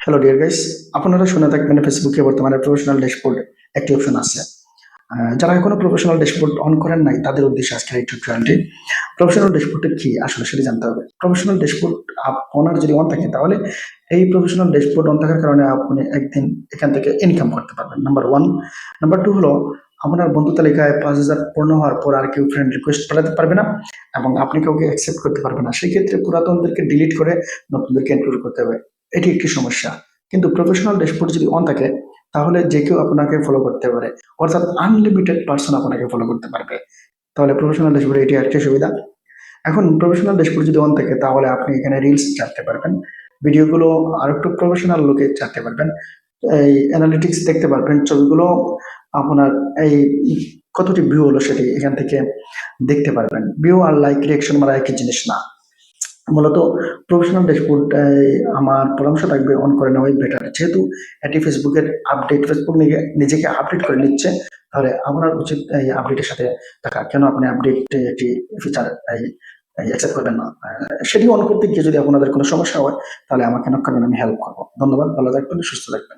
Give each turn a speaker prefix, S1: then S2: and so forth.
S1: Hello dear guys, আপনারা শুনে থাকবেন ফেসবুকে বর্তমানে প্রফেশনাল ড্যাশবোর্ড একটি অপশন আছে। যারা এখনো প্রফেশনাল ড্যাশবোর্ড অন করেন নাই তাদের উদ্দেশ্যে আজকের এই টিউটোরিয়ালটি। প্রফেশনাল ড্যাশবোর্ডটা কি আসলে সেটা জানতে হবে। প্রফেশনাল ড্যাশবোর্ড আপনার যদি অন থাকে তাহলে এই প্রফেশনাল ড্যাশবোর্ড অন থাকার কারণে আপনি একদিন এখান থেকে ইনকাম করতে পারবেন, নাম্বার ওয়ান। নাম্বার টু হলো আপনার বন্ধু তালিকায় 5,000 পূর্ণ হওয়ার পর আর কেউ ফ্রেন্ড রিকোয়েস্ট পাঠাতে পারবে না এবং আপনি কাউকে অ্যাকসেপ্ট করতে পারবেন না। সেই ক্ষেত্রে পুরাতনদেরকে ডিলিট করে নতুনদেরকে ইনক্লুড করতে হবে। এটি একটি সমস্যা। কিন্তু প্রফেশনাল ড্যাশবোর্ড যদি অন থাকে তাহলে যে কেউ আপনাকে ফলো করতে পারে, অর্থাৎ আনলিমিটেড পার্সন আপনাকে ফলো করতে পারবে। তাহলে প্রফেশনাল ড্যাশবোর্ডে এটি একটি সুবিধা। এখন প্রফেশনাল ড্যাশবোর্ড যদি অন থাকে তাহলে আপনি এখানে রিলস ছাড়তে পারবেন, ভিডিওগুলো আর একটু প্রফেশনাল লুকে ছাড়তে পারবেন, এই অ্যানালিটিক্স দেখতে পারবেন, ছবিগুলো আপনার এই কতটি ভিউ হলো সেটি এখান থেকে দেখতে পারবেন। ভিউ আর লাইক রিয়াকশন মানে একই জিনিস না। মূলত প্রফেশনাল ড্যাশবোর্ড আমার পরামর্শ থাকবে অন করে নেওয়াই বেটার, যেহেতু এটি ফেসবুকের আপডেট, ফেসবুক নিজেকে আপডেট করে নিচ্ছে। তাহলে আপনার উচিত এই আপডেটের সাথে থাকা। কেন আপনি আপডেট একটি ফিচার অ্যাকসেপ্ট করবেন না? সেটি অন করতে গিয়ে যদি আপনাদের কোনো সমস্যা হয় তাহলে আমাকে নক করবেন, আমি হেল্প করবো। ধন্যবাদ, ভালো থাকবেন, সুস্থ থাকবেন।